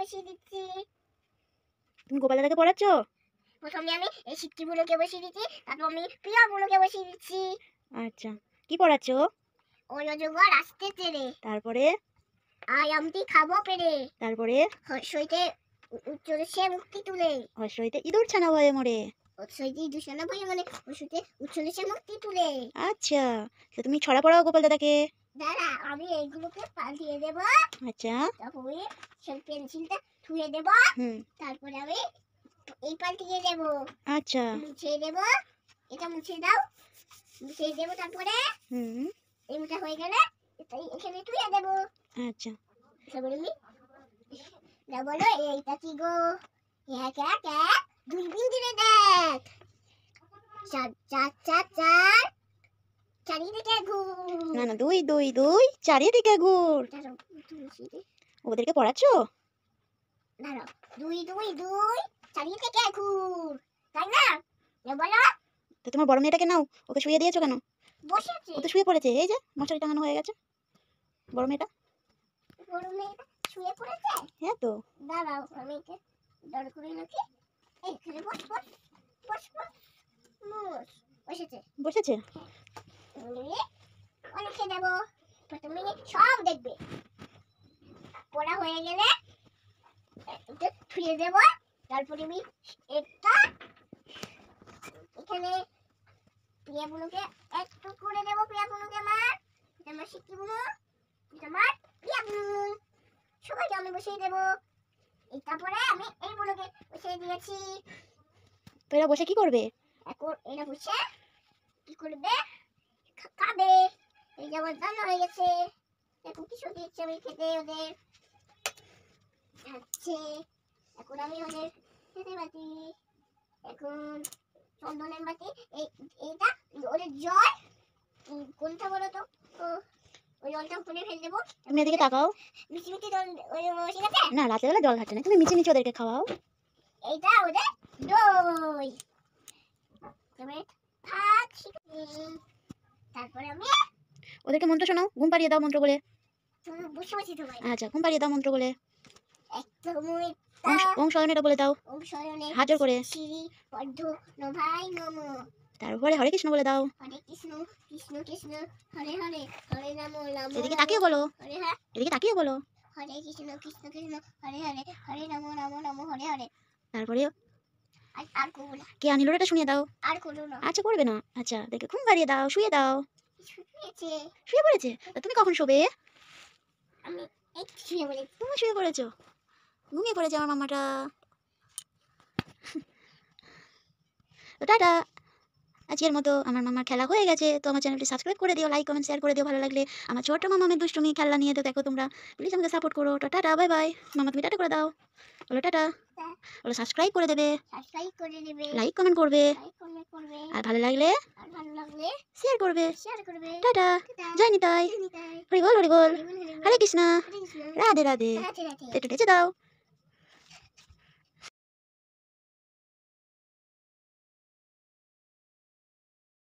বসিয়ে দিচ্ছি। তুমি গোপাল দাদাকে পড়াচ্ছো? প্রথমে আমি এই শিটকিগুলোকে বসিয়ে দিচ্ছি, তারপর আমি প্রিয়াগুলোকে বসিয়ে দিচ্ছি। আচ্ছা, কি পড়াচ্ছো? ওই অজগর আসতে তেরে, তারপরে? আই আমটি খাবো পেরে, তারপরে? হর্ষইতে উচ্চদেশে মুক্তি তুলে, হর্ষইতে ইঁদুর ছানা ভয়ে মরে। উৎসইতে দূষণা ভয়ে মানে হর্ষইতে উচ্চদেশে মুক্তি তুলে। আচ্ছা, তো তুমি ছড়া পড়াও গোপাল দাদাকে। দাঁড়া, আমি এইগুলোকে পাল্টিয়ে দেব। আচ্ছা, তারপরে সেই পেন্সিলটা ধুয়ে দেব। তারপরে আমি এই পাল্টিয়ে দেব। আচ্ছা, মুছিয়ে দেব। এটা মুছিয়ে দাও, মুছিয়ে দেব। তারপরে এইটা হয়ে গেলে এখানে ধুয়ে দেব। আচ্ছা, তারপরে আমি না বলো এইটা কি গো, এক এক এক দুই দিন ধরে দেখ, চার চার চার চার চারিদিকে ঘুর। না না, দুই দুই দুই চারিদিকে ঘুর। ওদেরকে পড়াচ্ছো? দাঁড়াও, দুই দুই দুই চারিদিকে ঘুর, তাই না? বলো। তো তোমার বড় মেয়েটাকে নাও, ওকে শুয়ে দিয়েছো কেন? বসেছে। ও তো শুয়ে পড়েছে, এই যে মশারি টাঙানো হয়ে গেছে। বড় মেয়েটা শুয়ে পড়েছে। হ্যাঁ তো। দাঁড়াও, আমি একে দর করে রাখি। এখানে বস বস বস বস বস। বসেছে। বসেছে। অনেকে দেব, প্রথমে সব দেখবে। পড়া হয়ে গেলে একটু ধুয়ে দেব। তারপরে আমি এটা এখানে পিয়াগুলোকে একটু করে দেব। পিয়াগুলোকে আমার শিক্ষিগুলো, আমার পিয়াগুলো সবাইকে আমি বসিয়ে দেব। তারপরে আমি এইগুলোকে বসিয়ে দিয়েছি। তো এরা বসে কি করবে? এখন এরা বসে কি করবে? খাবে। এই যে আমার রান্না হয়ে গেছে, এখন কিছু দিচ্ছে আমি খেতে ওদের। খাচ্ছে। এখন আমি ওদের খেতে বাটি, এখন চন্দনের বাটি। এইটা ওদের জল, কোনটা বলো তো? ওই জলটা উপরে ফেলে দেবো। তুমি এদিকে তাকাও। মিচি মিচি জল ওই বসে গেছে। না, রাতের বেলা জল খাচ্ছে না, তুমি মিচি মিচি ওদেরকে খাওয়াও। এইটা ওদের দই। তারপরে আমি ওদেরকে মন্ত্র শোনাও, ঘুম পাড়িয়ে দাও মন্ত্র বলে। বসে বসে তোমায়। আচ্ছা, ঘুম পাড়িয়ে দাও মন্ত্র বলে। ওম শরণেটা বলে দাও, ওম শরণে হাত জোর করে। শ্রী পদ্ম নভাই নমো। তারপরে হরে কৃষ্ণ বলে দাও। হরে কৃষ্ণ কৃষ্ণ কৃষ্ণ হরে হরে, হরে রাম রাম এদিকে তাকিয়ে বলো। হরে হরে, এদিকে তাকিয়ে বলো। হরে কৃষ্ণ কৃষ্ণ কৃষ্ণ হরে হরে, হরে রাম রাম রাম হরে হরে। তারপরে আর করবো না। কে আনিল ওটা শুনিয়ে দাও। আর করবো না। আচ্ছা, করবে না। আচ্ছা, দেখে ঘুম পাড়িয়ে দাও, শুয়ে দাও। শুয়েছে। শুয়ে পড়েছে? তা তুমি কখন শোবে? আমি এই শুয়ে পড়েছি। তুমি শুয়ে পড়েছো? ঘুমিয়ে পড়েছে আমার মামাটা। তো টাটা, আজকের মতো আমার মামার খেলা হয়ে গেছে। তো আমার চ্যানেলটি সাবস্ক্রাইব করে দিও, লাইক কমেন্ট শেয়ার করে দিও ভালো লাগলে। আমার ছোট্ট মামামের দুষ্টুমি খেলা নিয়ে তো দেখো তোমরা, প্লিজ আমাকে সাপোর্ট করো। তো টাটা, বাই বাই। মামা তুমি টাটা করে দাও, বলো টাটা। বলো সাবস্ক্রাইব করে দেবে, সাবস্ক্রাইব করে দেবে, লাইক কমেন্ট করবে, লাইক কমেন্ট করবে, আর ভালো লাগলে শেয়ার করবে। শেয়ার করবে। টাটা, জয় নিতাই, হরি বল হরি বল, হরে কৃষ্ণ, রাধে রাধে। একটু নেচে দাও।